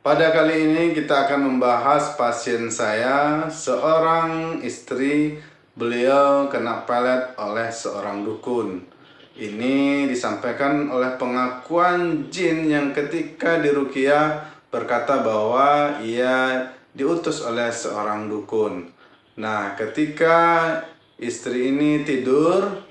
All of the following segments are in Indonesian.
Pada kali ini kita akan membahas pasien saya, seorang istri, beliau kena pelet oleh seorang dukun. Ini disampaikan oleh pengakuan jin yang ketika diruqyah berkata bahwa ia diutus oleh seorang dukun. Nah, ketika istri ini tidur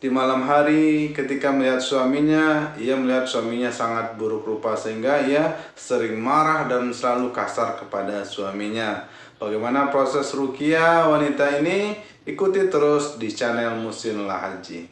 di malam hari, ketika melihat suaminya, ia melihat suaminya sangat buruk rupa sehingga ia sering marah dan selalu kasar kepada suaminya. Bagaimana proses ruqyah wanita ini? Ikuti terus di channel Muhsin Lahaji.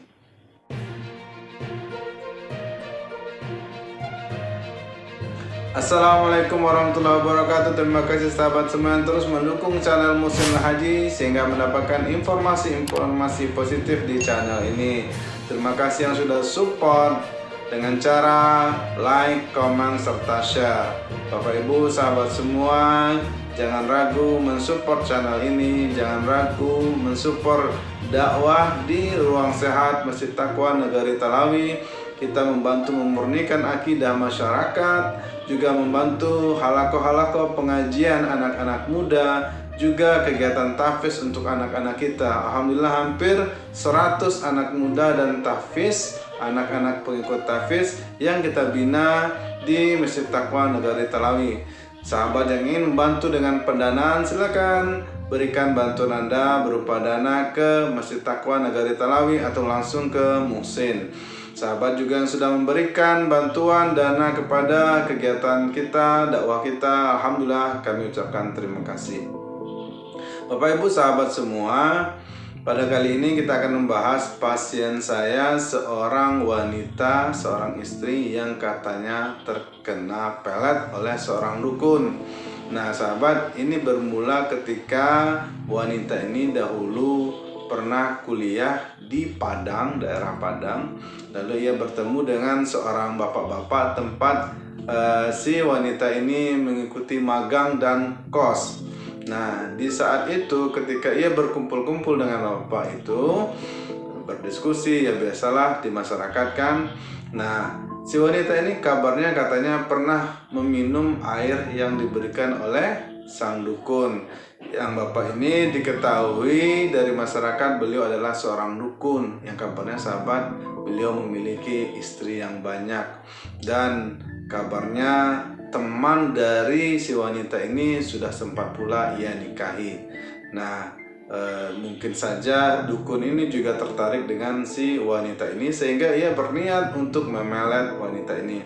Assalamualaikum warahmatullahi wabarakatuh. Terima kasih sahabat semua yang terus mendukung channel Muhsin Lahaji sehingga mendapatkan informasi-informasi positif di channel ini. Terima kasih yang sudah support dengan cara like, comment, serta share. Bapak Ibu sahabat semua, jangan ragu mensupport channel ini, jangan ragu mensupport dakwah di Ruang Sehat Masjid Taqwa Negari Talawi. Kita membantu memurnikan akidah masyarakat, juga membantu halaqah-halaqah pengajian anak-anak muda, juga kegiatan tahfiz untuk anak-anak kita. Alhamdulillah hampir 100 anak muda dan tahfiz, anak-anak pengikut tahfiz yang kita bina di Masjid Taqwa Negari Talawi. Sahabat yang ingin membantu dengan pendanaan, silakan berikan bantuan Anda berupa dana ke Masjid Taqwa Negari Talawi atau langsung ke Muhsin. Sahabat juga yang sudah memberikan bantuan dana kepada kegiatan kita, dakwah kita, alhamdulillah kami ucapkan terima kasih. Bapak Ibu sahabat semua, pada kali ini kita akan membahas pasien saya, seorang wanita, seorang istri yang katanya terkena pelet oleh seorang dukun. Nah sahabat, ini bermula ketika wanita ini dahulu pernah kuliah di Padang, daerah Padang. Lalu ia bertemu dengan seorang bapak-bapak tempat si wanita ini mengikuti magang dan kos. Nah, di saat itu ketika ia berkumpul-kumpul dengan bapak itu, berdiskusi, ya biasalah di masyarakat kan. Nah, si wanita ini kabarnya katanya pernah meminum air yang diberikan oleh sang dukun. Yang bapak ini diketahui dari masyarakat beliau adalah seorang dukun yang kabarnya sahabat beliau memiliki istri yang banyak, dan kabarnya teman dari si wanita ini sudah sempat pula ia nikahi. Nah mungkin saja dukun ini juga tertarik dengan si wanita ini sehingga ia berniat untuk memelet wanita ini.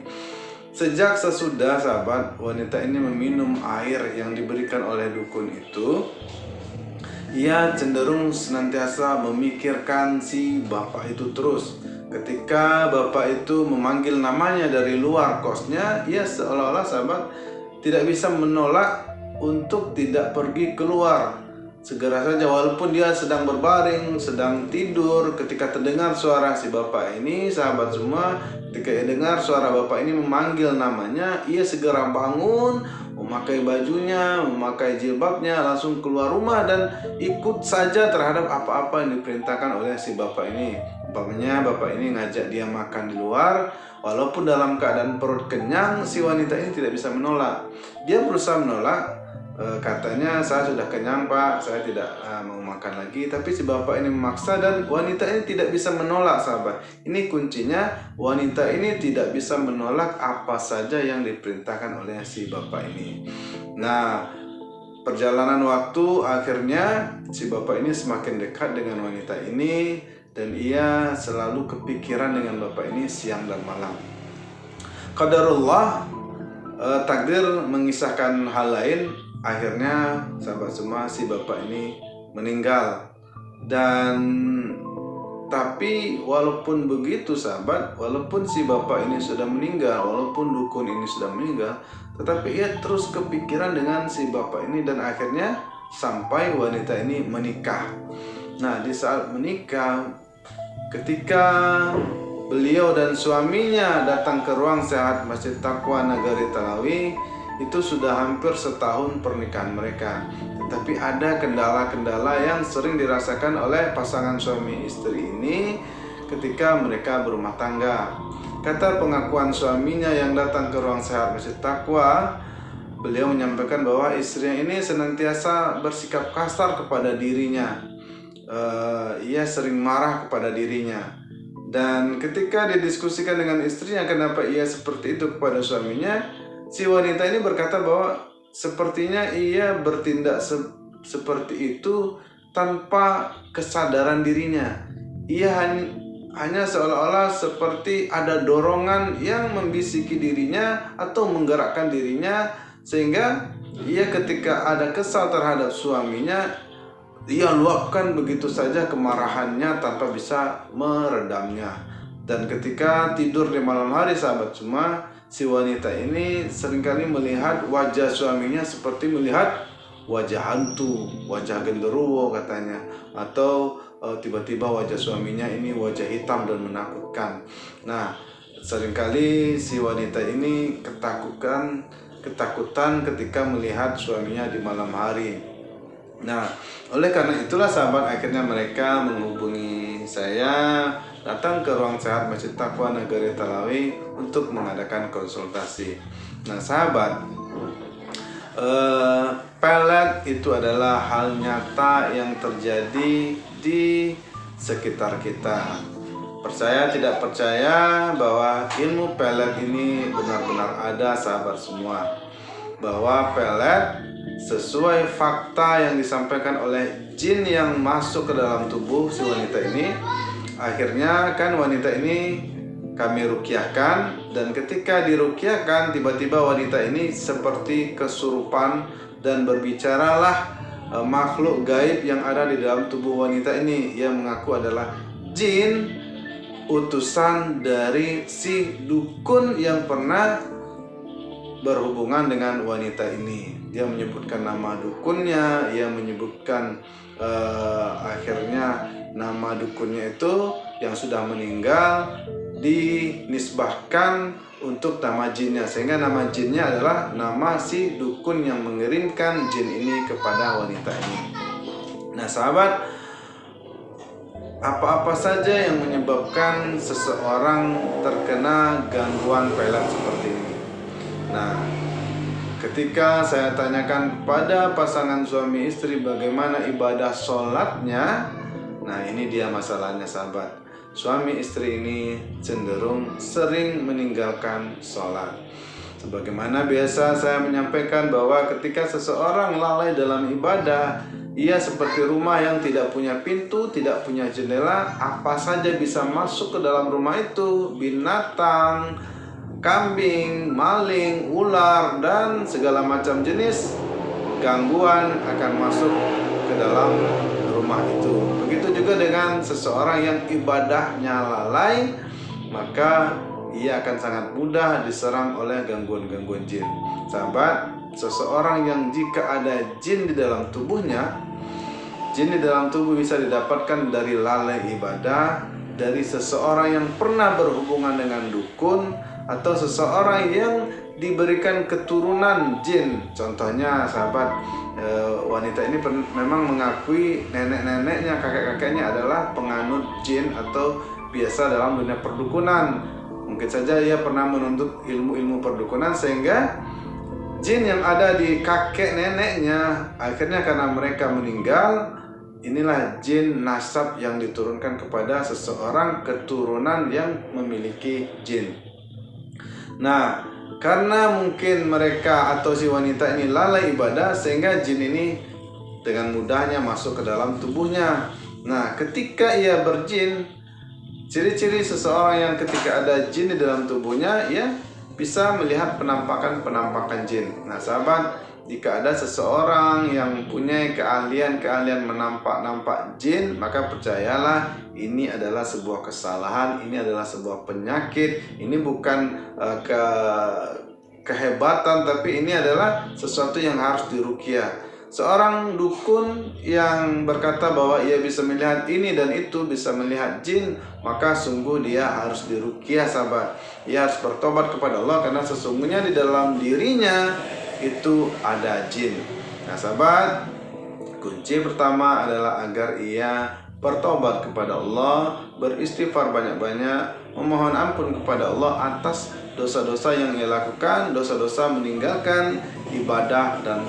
Sejak sesudah sahabat wanita ini meminum air yang diberikan oleh dukun itu, ia cenderung senantiasa memikirkan si bapak itu terus. Ketika bapak itu memanggil namanya dari luar kosnya, ia seolah-olah sahabat tidak bisa menolak untuk tidak pergi keluar. Segera saja walaupun dia sedang berbaring, sedang tidur, ketika terdengar suara si bapak ini, sahabat semua, ketika ia dengar suara bapak ini memanggil namanya, ia segera bangun, memakai bajunya, memakai jilbabnya, langsung keluar rumah dan ikut saja terhadap apa-apa yang diperintahkan oleh si bapak ini. Umpamanya bapak ini ngajak dia makan di luar, walaupun dalam keadaan perut kenyang, si wanita ini tidak bisa menolak. Dia berusaha menolak, katanya saya sudah kenyang pak, saya tidak mau makan lagi. Tapi si bapak ini memaksa dan wanita ini tidak bisa menolak sahabat. Ini kuncinya, wanita ini tidak bisa menolak apa saja yang diperintahkan oleh si bapak ini. Nah perjalanan waktu akhirnya si bapak ini semakin dekat dengan wanita ini, dan ia selalu kepikiran dengan bapak ini siang dan malam. Qadarullah, takdir mengisahkan hal lain. Akhirnya sahabat semua si bapak ini meninggal. Dan tapi walaupun begitu sahabat, walaupun si bapak ini sudah meninggal, walaupun dukun ini sudah meninggal, tetapi ia terus kepikiran dengan si bapak ini, dan akhirnya sampai wanita ini menikah. Nah di saat menikah, ketika beliau dan suaminya datang ke Ruang Sehat Masjid Taqwa Negari Talawi, itu sudah hampir setahun pernikahan mereka. Tetapi ada kendala-kendala yang sering dirasakan oleh pasangan suami istri ini ketika mereka berumah tangga. Kata pengakuan suaminya yang datang ke Ruang Sehat Masjid Taqwa, beliau menyampaikan bahwa istrinya ini senantiasa bersikap kasar kepada dirinya. Ia sering marah kepada dirinya. Dan ketika didiskusikan dengan istrinya kenapa ia seperti itu kepada suaminya, si wanita ini berkata bahwa sepertinya ia bertindak seperti itu tanpa kesadaran dirinya. Ia hanya seolah-olah seperti ada dorongan yang membisiki dirinya atau menggerakkan dirinya, sehingga ia ketika ada kesal terhadap suaminya, ia luapkan begitu saja kemarahannya tanpa bisa meredamnya. Dan ketika tidur di malam hari, sahabat semua, si wanita ini seringkali melihat wajah suaminya seperti melihat wajah hantu, wajah genderuwo katanya, atau tiba-tiba wajah suaminya ini wajah hitam dan menakutkan. Nah, seringkali si wanita ini ketakutan ketika melihat suaminya di malam hari. Nah, oleh karena itulah sahabat, akhirnya mereka menghubungi saya, datang ke Ruang Sehat Masjid Taqwa Negeri Talawi untuk mengadakan konsultasi. Nah sahabat, pelet itu adalah hal nyata yang terjadi di sekitar kita. Percaya tidak percaya bahwa ilmu pelet ini benar-benar ada, sahabat semua. Bahwa pelet sesuai fakta yang disampaikan oleh jin yang masuk ke dalam tubuh si wanita ini, akhirnya kan wanita ini kami rukyahkan, dan ketika dirukyahkan tiba-tiba wanita ini seperti kesurupan dan berbicaralah makhluk gaib yang ada di dalam tubuh wanita ini yang mengaku adalah jin utusan dari si dukun yang pernah berhubungan dengan wanita ini. Dia menyebutkan nama dukunnya, ia menyebutkan akhirnya nama dukunnya itu yang sudah meninggal dinisbahkan untuk nama jinnya, sehingga nama jinnya adalah nama si dukun yang mengirimkan jin ini kepada wanita ini. Nah sahabat, apa-apa saja yang menyebabkan seseorang terkena gangguan pelet seperti ini? Nah, ketika saya tanyakan kepada pasangan suami istri bagaimana ibadah sholatnya, nah ini dia masalahnya sahabat. Suami istri ini cenderung sering meninggalkan sholat. Sebagaimana biasa saya menyampaikan bahwa ketika seseorang lalai dalam ibadah, ia seperti rumah yang tidak punya pintu, tidak punya jendela, apa saja bisa masuk ke dalam rumah itu, binatang, kambing, maling, ular, dan segala macam jenis gangguan akan masuk ke dalam rumah itu. Begitu juga dengan seseorang yang ibadahnya lalai, maka ia akan sangat mudah diserang oleh gangguan-gangguan jin. Sahabat, seseorang yang jika ada jin di dalam tubuhnya, jin di dalam tubuh bisa didapatkan dari lalai ibadah, dari seseorang yang pernah berhubungan dengan dukun, atau seseorang yang diberikan keturunan jin. Contohnya sahabat, wanita ini memang mengakui nenek-neneknya, kakek-kakeknya adalah penganut jin atau biasa dalam dunia perdukunan. Mungkin saja ia pernah menuntut ilmu-ilmu perdukunan, sehingga jin yang ada di kakek neneknya akhirnya karena mereka meninggal, inilah jin nasab yang diturunkan kepada seseorang keturunan yang memiliki jin. Nah, karena mungkin mereka atau si wanita ini lalai ibadah, sehingga jin ini dengan mudahnya masuk ke dalam tubuhnya. Nah, ketika ia berjin, ciri-ciri seseorang yang ketika ada jin di dalam tubuhnya, ia bisa melihat penampakan-penampakan jin. Nah, sahabat, jika ada seseorang yang punya keahlian menampak jin, maka percayalah ini adalah sebuah kesalahan, ini adalah sebuah penyakit, ini bukan kehebatan, tapi ini adalah sesuatu yang harus diruqyah. Seorang dukun yang berkata bahwa ia bisa melihat ini dan itu, bisa melihat jin, maka sungguh dia harus diruqyah sahabat. Ia harus bertobat kepada Allah karena sesungguhnya di dalam dirinya itu ada jin. Nah sahabat, kunci pertama adalah agar ia bertobat kepada Allah, beristighfar banyak-banyak, memohon ampun kepada Allah atas dosa-dosa yang ia lakukan, dosa-dosa meninggalkan ibadah dan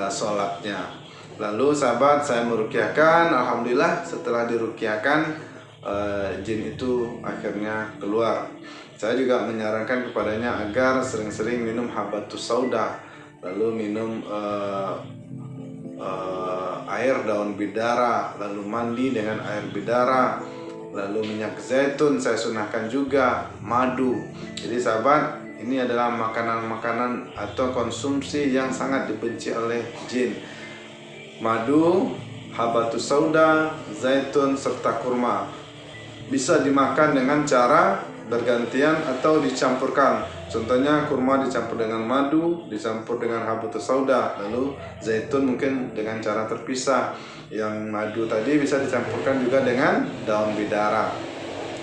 sholatnya. Lalu sahabat, saya meruqyahkan, alhamdulillah setelah diruqyahkan jin itu akhirnya keluar. Saya juga menyarankan kepadanya agar sering-sering minum habatus sauda, lalu minum air daun bidara, lalu mandi dengan air bidara, lalu minyak zaitun saya sunahkan juga, madu. Jadi sahabat, ini adalah makanan-makanan atau konsumsi yang sangat dibenci oleh jin. Madu, habatus sauda, zaitun, serta kurma. Bisa dimakan dengan cara bergantian atau dicampurkan. Contohnya kurma dicampur dengan madu, dicampur dengan habatus sauda, lalu zaitun mungkin dengan cara terpisah. Yang madu tadi bisa dicampurkan juga dengan daun bidara.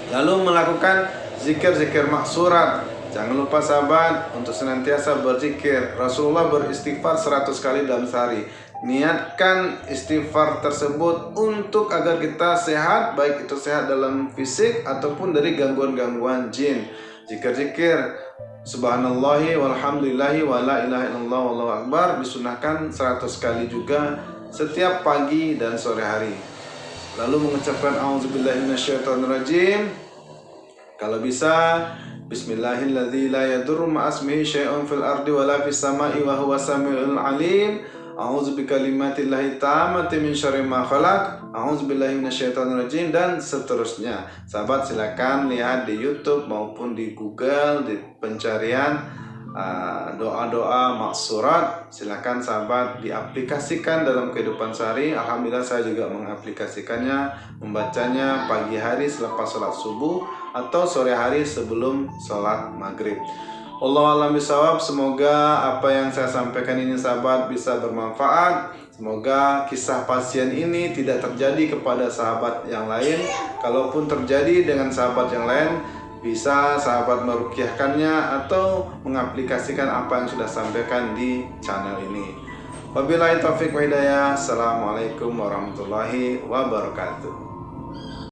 Lalu melakukan zikir-zikir maksurat. Jangan lupa sahabat untuk senantiasa berzikir. Rasulullah beristighfar 100 kali dalam sehari. Niatkan istighfar tersebut untuk agar kita sehat, baik itu sehat dalam fisik ataupun dari gangguan-gangguan jin. Zikir-zikir subhanallahi walhamdulillahi wa la ilaha illallah wallahu akbar disunahkan 100 kali juga setiap pagi dan sore hari. Lalu mengucapkan auzubillahi minasyaitonirrajim. Kalau bisa bismillahilladzi la yadurru ma'asmihi syai'un fil ardi wa la fis sama'i wa huwas samiul alim. A'udzu bikalimatillahi tammati min syarri ma khalaq. A'udzubillahi minasyaitonirrajim, dan seterusnya. Sahabat, silakan lihat di YouTube maupun di Google di pencarian doa-doa maksurat. Silakan sahabat diaplikasikan dalam kehidupan sehari. Alhamdulillah saya juga mengaplikasikannya, membacanya pagi hari selepas sholat subuh atau sore hari sebelum sholat maghrib. Wallahu a'lam bishawab. Semoga apa yang saya sampaikan ini sahabat bisa bermanfaat. Semoga kisah pasien ini tidak terjadi kepada sahabat yang lain. Kalaupun terjadi dengan sahabat yang lain, bisa sahabat meruqyahkannya atau mengaplikasikan apa yang sudah sampaikan di channel ini. Wabillahi taufiq wa hidayah. Assalamualaikum warahmatullahi wabarakatuh.